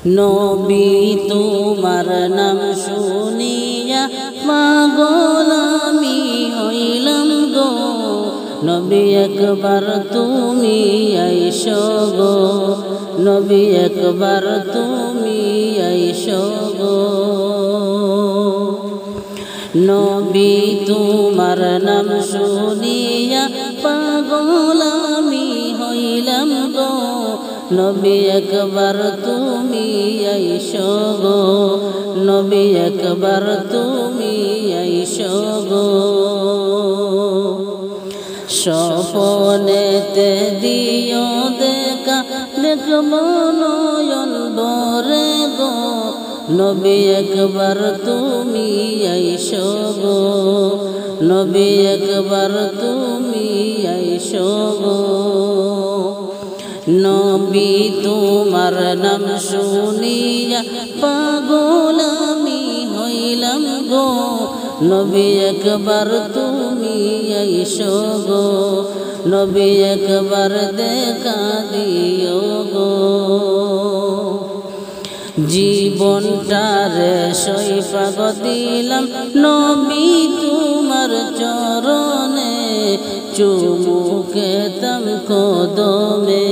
নবী তোমার নাম শুনিয়া পাগল আমি হইলাম গো নবী একবার তুমি আইসো গো নবী একবার তুমি আইসো গো নবী তোমার নাম শুনিয়া পাগল আমি হইলাম গো নবী একবার তুমি আইসো গো নবী একবার তুমি আইসো গো স্বপনেতে দিও দেখা দেখব নয়ন ভরে গো নবী একবার তুমি আইসো গো নবী একবার তুমি আইসো গো নবী তোমার নাম শুনিয়া পাগল আমি হইলাম গো নবী একবার তুমি আইসো গো নবী একবার দেখা দিও গো জীবনটারে সইফাগ দিলাম নবী তোমার চরণে চুমু খেতাম কদমে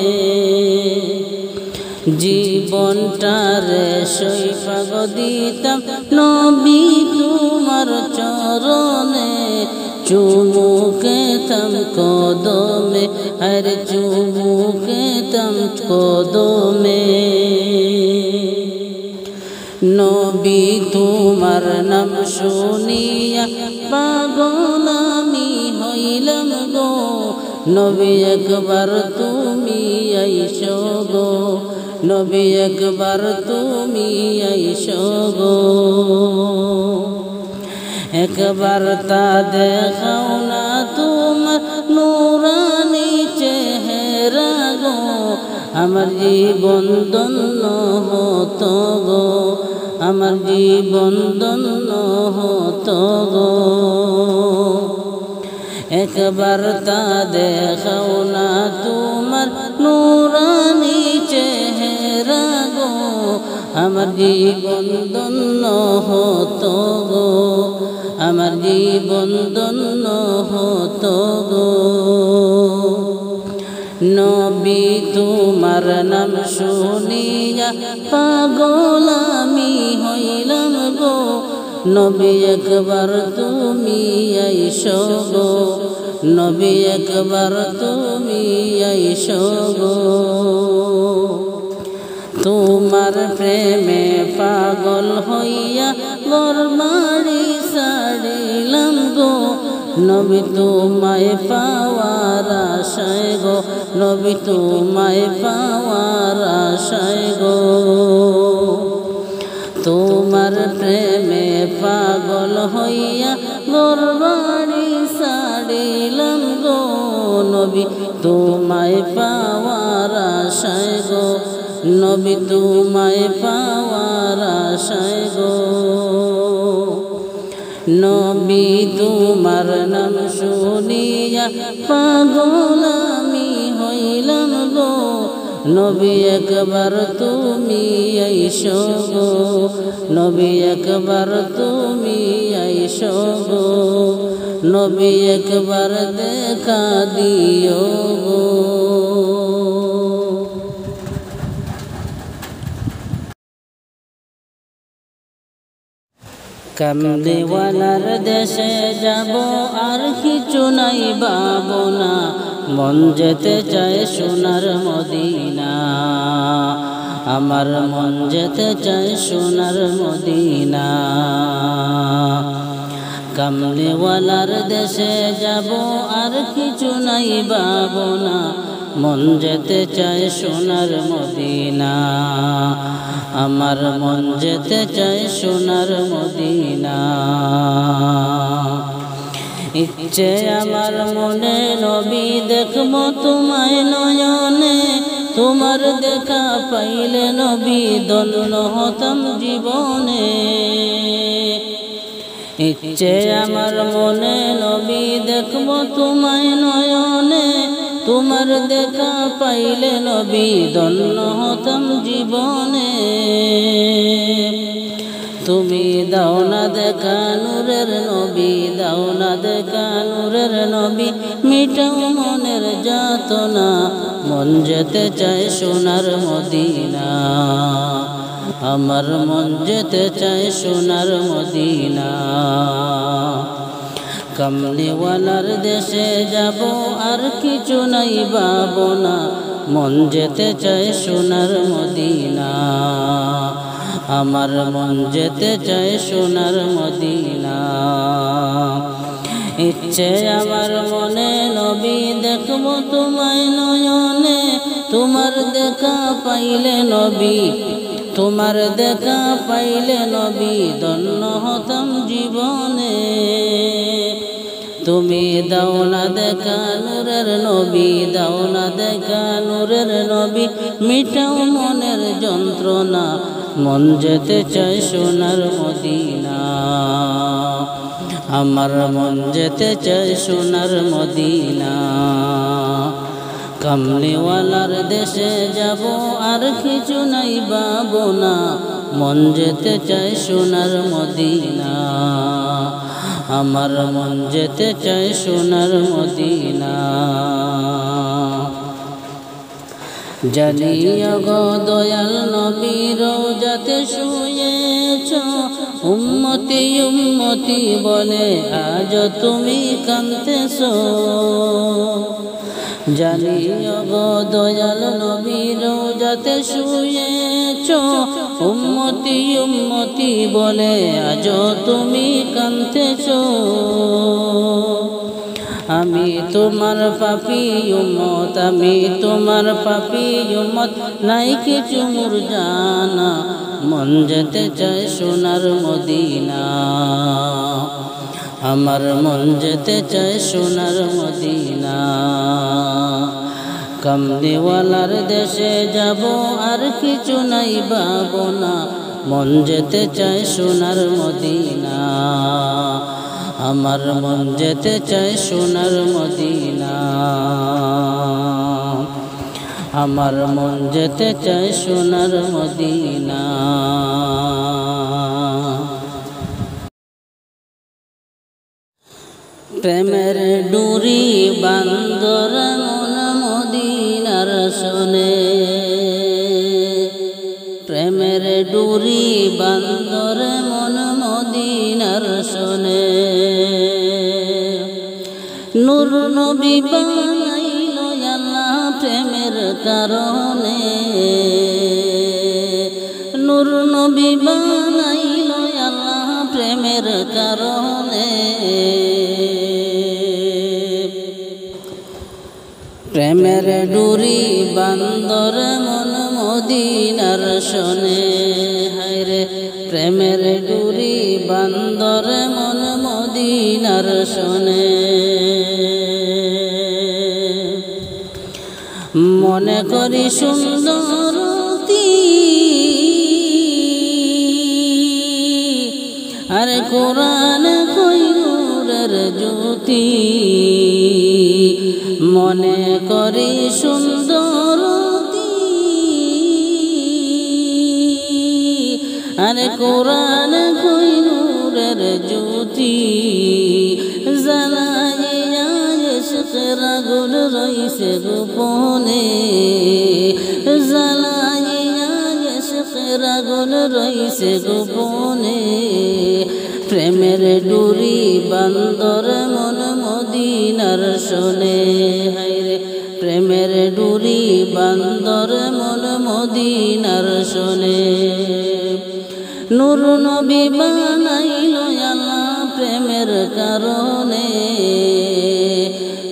জীবনটারে সইফাগ দিতাম নবী তোমার চরণে চুমু খেতাম কদমে আরে চুমু খেতাম কদমে নবী তোমার নাম শুনিয়া পাগল আমি হইলাম গো নবী একবার তুমি আইসো গো নবী একবার তুমি আইসো গো একবার তা দেখাও না তোমার নূরানি চেহারা গো আমার জীবন ধন্য হতো গো আমার জীবন ধন্য হতো গো একবার তা দেখাও না তোমার নূরানি চেহারা গো আমার জীবন ধন্য হতো গো আমার জীবন ধন্য হতো গো নবী তোমার নাম শুনিয়া পাগল আমি হইলাম গো নবী একবার তুমি আইসো গো নবী একবার তুমি আইসো গো তোমার প্রেমে পাগল হইয়া ঘরবাড়ি ছাড়িলাম গো নবী তোমায় পাওয়ার আশায় গো নবী তোমায় পাওয়ার আশায় গো তোমার প্রেমে পাগল হইয়া ঘরবাড়ি ছাড়িলাম গো নবী তোমায় পাওয়ার আশায় গো নবী তোমায় পাওয়ার আশায় গো নবী তোমার নাম শুনিয়া পাগল আমি হইলাম গো নবী একবার তুমি আইসো গো নবী একবার তুমি আইসো গো নবী একবার দেখা দিও গো কামলিওয়ালার দেশে যাব আর কিছু নাই ভাবনা মন যেতে চায় সোনার মদিনা আমার মন যেতে চায় সোনার মদিনা কামলিওয়ালার দেশে যাব আর কিছু নাই ভাবনা মন যেতে চায় সোনার মদিনা আমার মন যেতে চায় সোনার মদিনা ইচ্ছে আমার মনে নবী দেখব তোমায় নয়নে তোমার দেখা পাইলে নবী ধন্য হতাম জীবনে ইচ্ছে আমার মনে নবী দেখব তোমায় নয়নে তোমার দেখা পাইলে নবী ধন্য হতাম জীবনে তুমি দাও না দেখা নূরের নবী, দাও না দেখা নূরের নবী, মিটাও মনের যাতনা, মন যেতে চায় সোনার মদিনা, আমার মন যেতে চায় সোনার মদিনা। কামলিওয়ালার দেশে যাব আর কিছু নাই ভাবনা, মন যেতে চায় সোনার মদিনা, আমার মন যেতে চায় সোনার মদিনা। ইচ্ছে আমার মনে নবী দেখব তোমায় নয়নে, তোমার দেখা পাইলে নবী, তোমার দেখা পাইলে নবী ধন্য হতাম জীবনে। তুমি দাও না দেখা নূরের নবী, দাও না দেখা নূরের নবী, মিটাও মনের যন্ত্রণা, মন যেতে চায় সোনার মদিনা, আমার মন যেতে চায় সোনার মদিনা। কামলিওয়ালার দেশে যাব আর কিছু নাই ভাবনা, মন যেতে চায় সোনার মদিনা, আমার মন যেতে চায় সোনার মদিনা। জানিয়া গো দয়াল নবী রওজাতে শুয়েছ, উম্মতি উম্মতি বলে আজ তুমি কাঁদতেছ। জানিয়া গো দয়াল নবী রওজাতে শুয়েছ, উম্মতি উম্মতি বলে আজ তুমি কাঁদতেছ। আমি তোমার পাপী উম্মত, আমি তোমার পাপী উম্মত, নাই কিছু মোর জানা, মন যেতে চায় সোনার মদিনা, আমার মন যেতে চায় সোনার মদিনা। কামলিওয়ালার দেশে যাব আর কিছু নাই ভাবনা, মন যেতে চায় সোনার মদিনা, আমার মন যেতে চায় সোনার মদিনা, আমার মন যেতে চায় সোনার মদিনা। প্রেমের ডুরি বান্দর মন মদিনার শোনে, প্রেমের ডুরি বান্দর মন মদিনার শোনে। নূর নবী বানাইল আল্লাহ প্রেমের কারণে, নূর নবী বানাইল আল্লাহ প্রেমের কারণে। প্রেমের ডুরি বান্দর মন মদিনার শোনে, হায়রে প্রেমের ডুরি বান্দর মন মদিনার শোনে। মনে করি সুন্দরী আর কোরআন কই নূরের জ্যোতি, মনে করি সুন্দরী আর কোরআন কই নূরের জ্যোতি। জ্বালাইয়া ইশকের আগুন রইছে গোপনে, জ্বালাইয়া ইশকের আগুন রইছে গোপনে। প্রেমের ডুরি বান্দর মন মদিনার শোনে, হায়রে প্রেমের ডুরি বান্দর মন মদিনার শোনে। নূর নবী বানাইল আল্লাহ প্রেমের কারণে,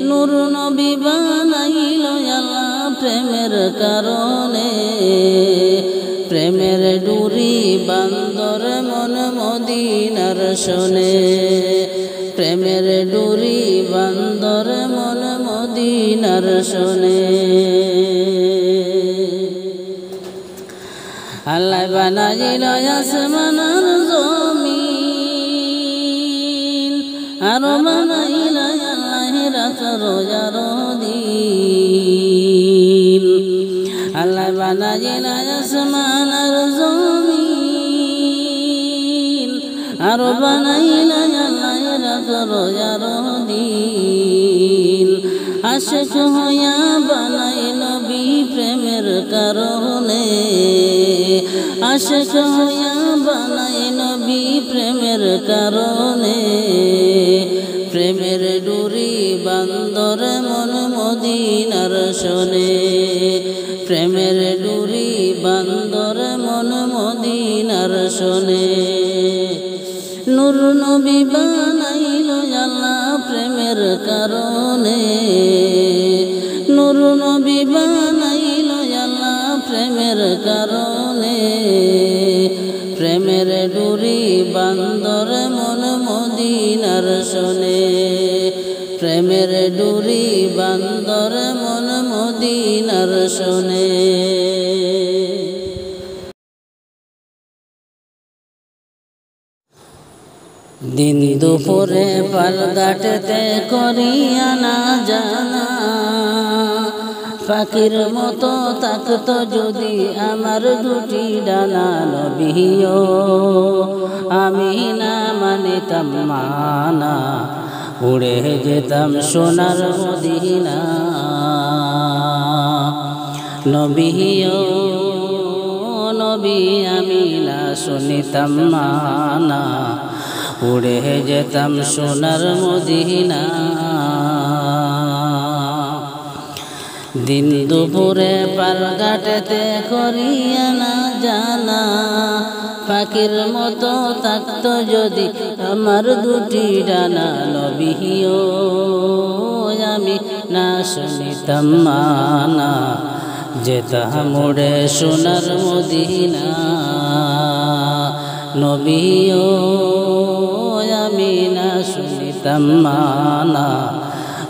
নূর নবী বানাইল আল্লাহ প্রেমের কারণে। প্রেমের ডুরি বান্দর মন মদিনার শোনে, প্রেমের ডুরি বান্দর মন মদিনার শোনে। আল্লাহ বানাইল আসমান আর জমিন, আর বানাইল আল্লাহ রাত রোজার দিন। আল্লাহ বানাইল আসমান আর জমিন, আরো বানাইলা আল্লাহ রাখলো আরো দিন আশিক হইয়া বানাই নবী প্রেমের কারণে আশিক হইয়া বানাই নবী প্রেমের কারণে প্রেমের ডুরি বান্দর মন মদিনার শোনে প্রেমের ডুরি বান্দর মন মদিনার শোনে নূর নবী বানাইলো আল্লাহ প্রেমের কারণে নূর নবী বানাইলো আল্লাহ প্রেমের কারণে প্রেমের ডুরি বান্দর মন মদিনার শোনে প্রেমের ডুরি বান্দর মন মদিনার শোনে দিন দুপুরে পালঘাটেতে করিয়া না জানা পাখির মতো থাকতো যদি আমার দুটি ডানা নবীও আমি না মানিতাম মানা উড়ে যেতাম সোনার মদিনা নবীও নবী আমি না শুনিতাম মানা উড়ে যেতাম সোনার মদিনা দিন দুপুরে পালঘাটেতে করিয়া না জানা পাখির মতো থাকতো যদি আমার দুটি ডানা নবীও আমি না শুনিতাম মানা যেতাম উড়ে সোনার মদিনা নবীও আমি না শুনিতাম মানা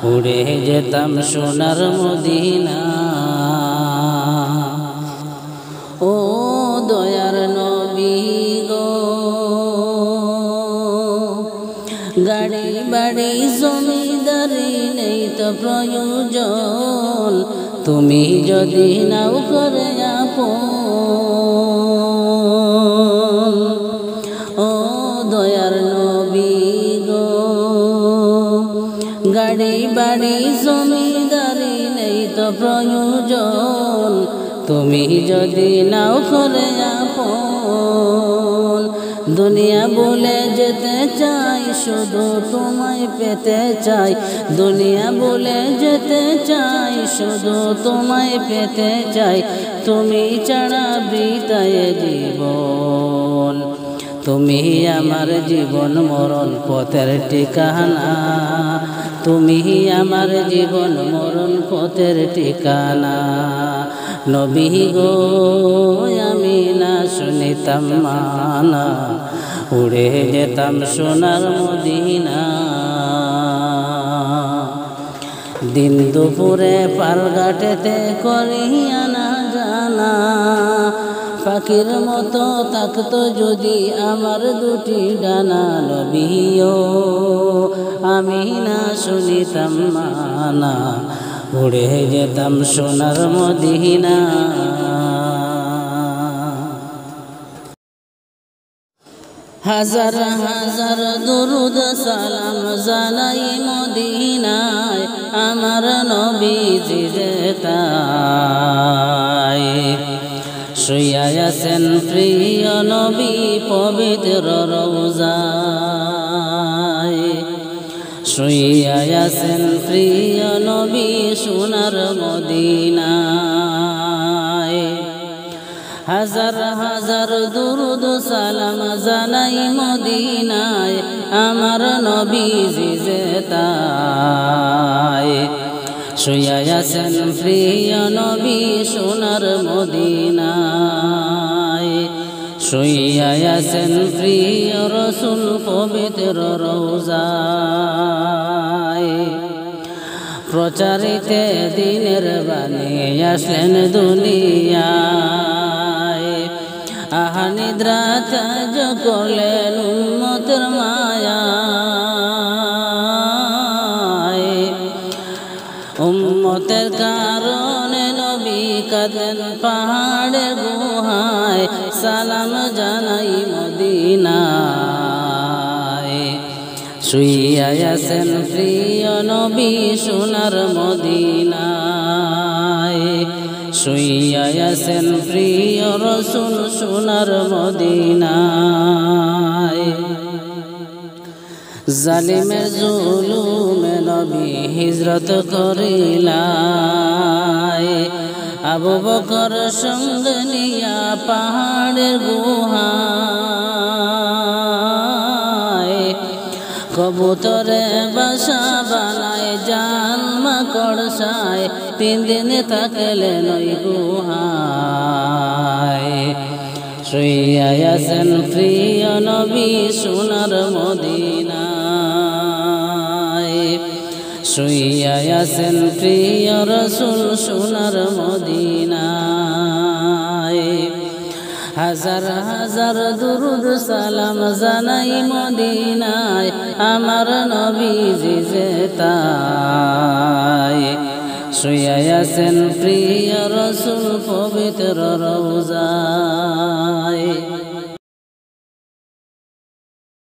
উড়ে যেতাম সোনার মদিনা ও দয়ার নবী গো গাড়ি বাড়ি জমিদারি নেই তো প্রয়োজন তুমি যদি নাও করে আপন ও দয়ার নবী গো গাড়ি বাড়ি জমিদারি নেই তো প্রয়োজন তুমি যদি নাও করে আপন দুনিয়া বলে যেতে চাই শুধু তোমায় পেতে চাই দুনিয়া বলে যেতে চাই শুধু তোমায় পেতে চাই তুমি ছাড়া বৃথায় জীবন তুমি আমার জীবন মরণ পথের ঠিকানা তুমি আমার জীবন মরণ পথের ঠিকানা নবী গো আমি না শুনিতাম মানা উড়ে যেতাম সোনার মদিনা দিন দুপুরে পালঘাটেতে করিয়া না জানা পাখির মতো থাকতো যদি আমার দুটি ডানা নবীও আমি না শুনিতাম মানা উড়ে যেতাম সোনার মদিনা হাজার হাজার দুরুদ সালাম জানাই মদিনায় আমার নবীজি যেতায় শুইয়া আছেন প্রিয় নবী পবিত্র রওজায় শুইয়া আছেন প্রিয় নবী সোনার মদিনায় হাজার হাজার দুরুদ সালাম জানাই মদিনায় আমার নবীজি যেতায় শুইয়া আছেন প্রিয় নবী সোনার মদিনায় শুইয়া আছেন প্রিয় রসুল পবিত্র রওজায় প্রচারিতে দিনের বাণী আসলেন দুনিয়ায় আহা নিদ্রা ত্যাজ করলেন উম্মতের মায়ায় উম্মতের কারণে নবী কাঁদেন পাহাড়ের গুহায় সালাম জানাই মদিনায় শুইয়া আছেন প্রিয় নবী সোনার মদিনায় শুইয়া আছেন প্রিয় রাসূল সোনার মদিনায় জালিমের জুলুমে নবী হিজরত করিলায় আবু বকর সঙ্গ নিয়া পাহাড়ের গুহায় কবুতরে বাসা বানায় জাল মাকড় সায় 3 দিন থাকলেন ওই গুহায় শুইয়া আছেন প্রিয় নবী সোনার মদিনায় শুইয়া আছেন প্রিয় রাসূল সোনার মদিনায় হাজার হাজার দুরুদ সালাম জানাই মদিনায় আমার নবীজি যেতায় শুইয়া আছেন প্রিয় রাসূল পবিত্র রওজায়